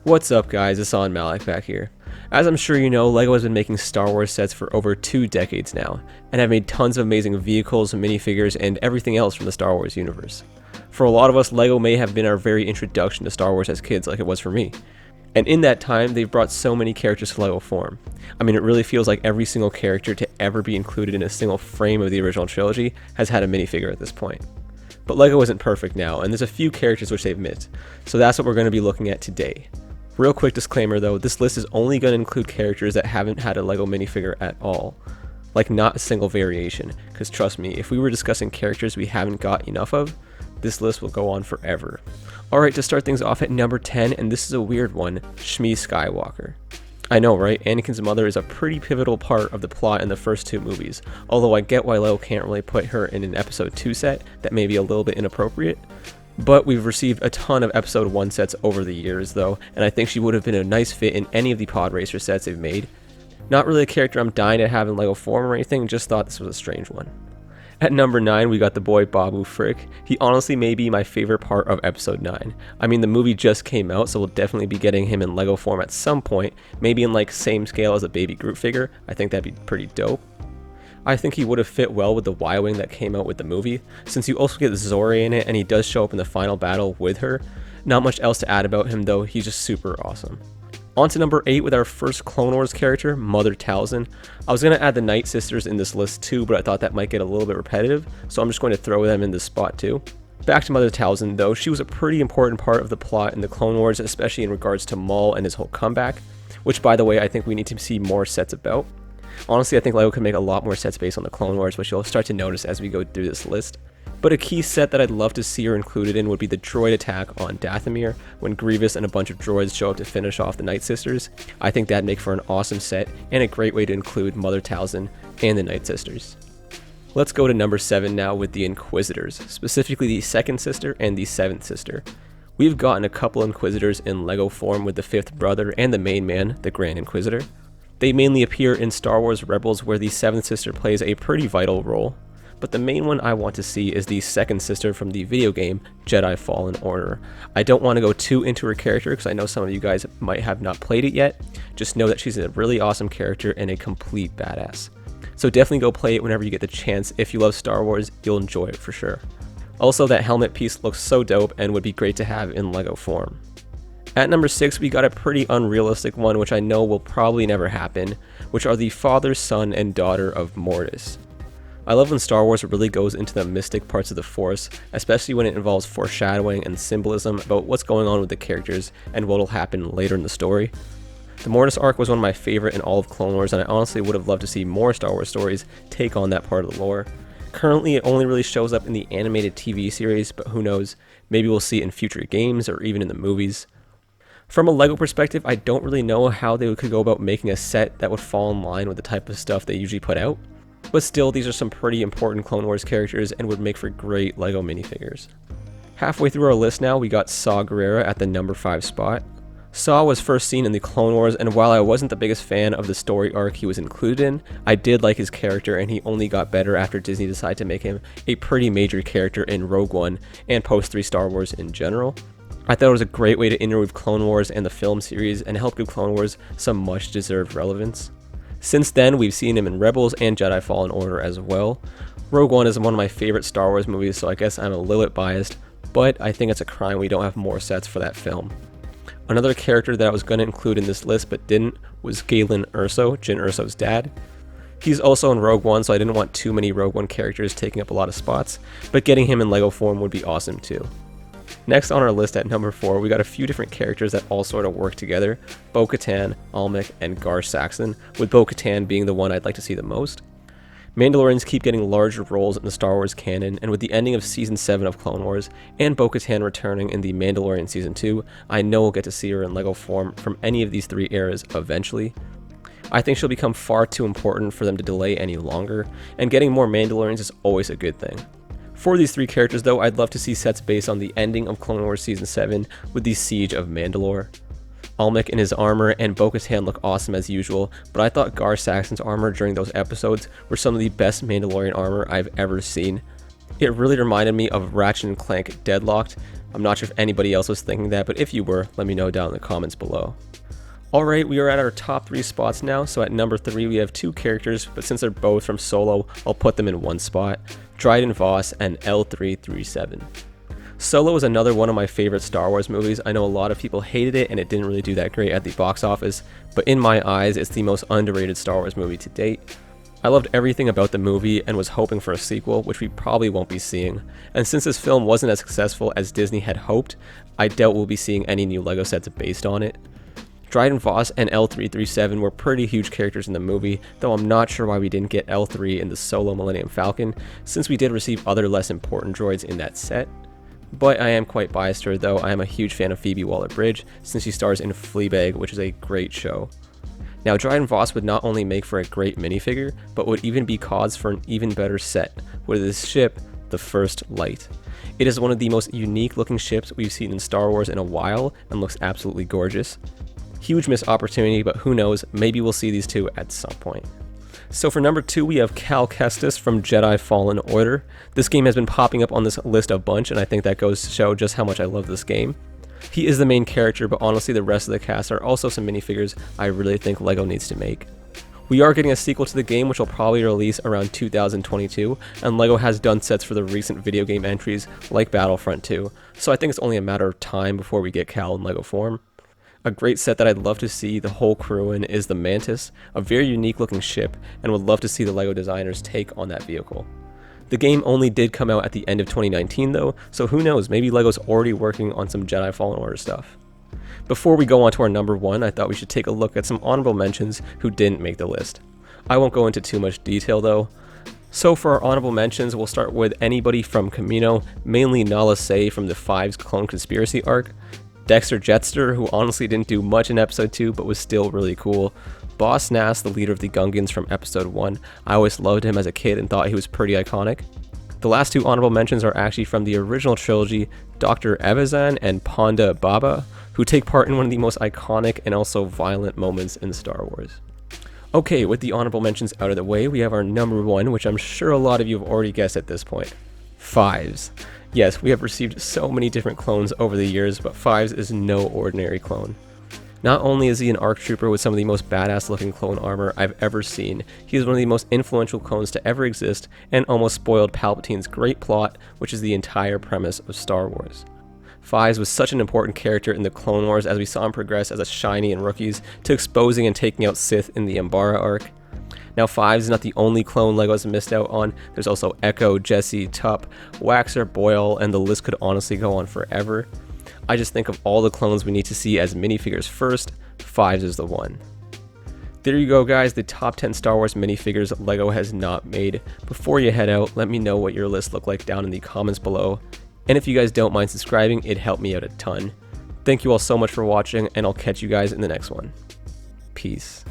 What's up guys, it's on Malik back here. As I'm sure you know, LEGO has been making Star Wars sets for over 2 decades now, and have made tons of amazing vehicles, minifigures, and everything else from the Star Wars universe. For a lot of us, LEGO may have been our very introduction to Star Wars as kids like it was for me. And in that time, they've brought so many characters to LEGO form. I mean, it really feels like every single character to ever be included in a single frame of the original trilogy has had a minifigure at this point. But LEGO isn't perfect now, and there's a few characters which they've missed, so that's what we're going to be looking at today. Real quick disclaimer though, this list is only going to include characters that haven't had a LEGO minifigure at all. Like not a single variation, because trust me, if we were discussing characters we haven't got enough of, this list will go on forever. Alright, to start things off at number 10, and this is a weird one, Shmi Skywalker. I know, right? Anakin's mother is a pretty pivotal part of the plot in the first 2 movies, although I get why LEGO can't really put her in an episode 2 set that may be a little bit inappropriate. But we've received a ton of episode 1 sets over the years though, and I think she would have been a nice fit in any of the pod racer sets they've made. Not really a character I'm dying to have in LEGO form or anything, just thought this was a strange one. At number 9 we got the boy Babu Frick. He honestly may be my favorite part of episode 9. I mean the movie just came out, so we'll definitely be getting him in LEGO form at some point, maybe in like same scale as a baby Groot figure. I think that'd be pretty dope. I think he would have fit well with the Y-Wing that came out with the movie, since you also get Zora in it and he does show up in the final battle with her. Not much else to add about him though, he's just super awesome. On to number 8 with our first Clone Wars character, Mother Talzin. I was going to add the Night Sisters in this list too, but I thought that might get a little bit repetitive, so I'm just going to throw them in this spot too. Back to Mother Talzin though, she was a pretty important part of the plot in the Clone Wars, especially in regards to Maul and his whole comeback, which by the way I think we need to see more sets about. Honestly, I think LEGO could make a lot more sets based on the Clone Wars, which you'll start to notice as we go through this list. But a key set that I'd love to see her included in would be the droid attack on Dathomir, when Grievous and a bunch of droids show up to finish off the Night Sisters. I think that'd make for an awesome set, and a great way to include Mother Talzin and the Night Sisters. Let's go to number 7 now with the Inquisitors, specifically the 2nd sister and the 7th sister. We've gotten a couple Inquisitors in LEGO form with the 5th brother and the main man, the Grand Inquisitor. They mainly appear in Star Wars Rebels, where the 7th sister plays a pretty vital role, but the main one I want to see is the 2nd sister from the video game Jedi Fallen Order. I don't want to go too into her character because I know some of you guys might have not played it yet, just know that she's a really awesome character and a complete badass. So definitely go play it whenever you get the chance. If you love Star Wars, you'll enjoy it for sure. Also, that helmet piece looks so dope and would be great to have in LEGO form. At number 6, we got a pretty unrealistic one, which I know will probably never happen, which are the father, son, and daughter of Mortis. I love when Star Wars really goes into the mystic parts of the Force, especially when it involves foreshadowing and symbolism about what's going on with the characters and what will happen later in the story. The Mortis arc was one of my favorite in all of Clone Wars, and I honestly would have loved to see more Star Wars stories take on that part of the lore. Currently, it only really shows up in the animated TV series, but who knows, maybe we'll see it in future games or even in the movies. From a LEGO perspective, I don't really know how they could go about making a set that would fall in line with the type of stuff they usually put out, but still these are some pretty important Clone Wars characters and would make for great LEGO minifigures. Halfway through our list now, we got Saw Gerrera at the number 5 spot. Saw was first seen in the Clone Wars, and while I wasn't the biggest fan of the story arc he was included in, I did like his character, and he only got better after Disney decided to make him a pretty major character in Rogue One and post-3 Star Wars in general. I thought it was a great way to interweave Clone Wars and the film series and help give Clone Wars some much deserved relevance. Since then, we've seen him in Rebels and Jedi Fallen Order as well. Rogue One is one of my favorite Star Wars movies, so I guess I'm a little bit biased, but I think it's a crime we don't have more sets for that film. Another character that I was going to include in this list but didn't was Galen Erso, Jyn Erso's dad. He's also in Rogue One, so I didn't want too many Rogue One characters taking up a lot of spots, but getting him in LEGO form would be awesome too. Next on our list at number 4, we got a few different characters that all sort of work together, Bo-Katan, Almec, and Gar Saxon, with Bo-Katan being the one I'd like to see the most. Mandalorians keep getting larger roles in the Star Wars canon, and with the ending of Season 7 of Clone Wars, and Bo-Katan returning in the Mandalorian Season 2, I know we'll get to see her in LEGO form from any of these 3 eras eventually. I think she'll become far too important for them to delay any longer, and getting more Mandalorians is always a good thing. For these 3 characters though, I'd love to see sets based on the ending of Clone Wars Season 7 with the Siege of Mandalore. Almec in his armor and Bo-Katan look awesome as usual, but I thought Gar Saxon's armor during those episodes were some of the best Mandalorian armor I've ever seen. It really reminded me of Ratchet and Clank Deadlocked. I'm not sure if anybody else was thinking that, but if you were, let me know down in the comments below. Alright, we are at our top 3 spots now, so at number 3 we have 2 characters, but since they're both from Solo, I'll put them in one spot, Dryden Voss and L337. Solo is another one of my favorite Star Wars movies. I know a lot of people hated it and it didn't really do that great at the box office, but in my eyes it's the most underrated Star Wars movie to date. I loved everything about the movie and was hoping for a sequel, which we probably won't be seeing, and since this film wasn't as successful as Disney had hoped, I doubt we'll be seeing any new LEGO sets based on it. Dryden Voss and L337 were pretty huge characters in the movie, though I'm not sure why we didn't get L3 in the Solo Millennium Falcon, since we did receive other less important droids in that set. But I am quite biased here though. I am a huge fan of Phoebe Waller-Bridge, since she stars in Fleabag, which is a great show. Now Dryden Voss would not only make for a great minifigure, but would even be cause for an even better set, with his ship, the First Light. It is one of the most unique looking ships we've seen in Star Wars in a while, and looks absolutely gorgeous. Huge missed opportunity, but who knows, maybe we'll see these two at some point. So for number 2 we have Cal Kestis from Jedi Fallen Order. This game has been popping up on this list a bunch, and I think that goes to show just how much I love this game. He is the main character, but honestly the rest of the cast are also some minifigures I really think LEGO needs to make. We are getting a sequel to the game, which will probably release around 2022, and LEGO has done sets for the recent video game entries like Battlefront 2, so I think it's only a matter of time before we get Cal in LEGO form. A great set that I'd love to see the whole crew in is the Mantis, a very unique looking ship, and would love to see the LEGO designers take on that vehicle. The game only did come out at the end of 2019 though, so who knows, maybe LEGO's already working on some Jedi Fallen Order stuff. Before we go on to our number 1, I thought we should take a look at some honorable mentions who didn't make the list. I won't go into too much detail though. So for our honorable mentions, we'll start with anybody from Kamino, mainly Nala Se from the Fives Clone Conspiracy arc, Dexter Jetster, who honestly didn't do much in episode 2 but was still really cool, Boss Nass, the leader of the Gungans from episode 1, I always loved him as a kid and thought he was pretty iconic. The last 2 honorable mentions are actually from the original trilogy, Dr. Evazan and Ponda Baba, who take part in one of the most iconic and also violent moments in Star Wars. Okay, with the honorable mentions out of the way, we have our number 1, which I'm sure a lot of you have already guessed at this point. Fives. Yes, we have received so many different clones over the years, but Fives is no ordinary clone. Not only is he an ARC trooper with some of the most badass looking clone armor I've ever seen, he is one of the most influential clones to ever exist and almost spoiled Palpatine's great plot, which is the entire premise of Star Wars. Fives was such an important character in the Clone Wars as we saw him progress as a shiny in Rookies to exposing and taking out Sith in the Umbara arc. Now Fives is not the only clone LEGO has missed out on, there's also Echo, Jesse, Tup, Waxer, Boyle, and the list could honestly go on forever. I just think of all the clones we need to see as minifigures first, Fives is the one. There you go guys, the top 10 Star Wars minifigures LEGO has not made. Before you head out, let me know what your list looked like down in the comments below. And if you guys don't mind subscribing, it'd help me out a ton. Thank you all so much for watching, and I'll catch you guys in the next one. Peace.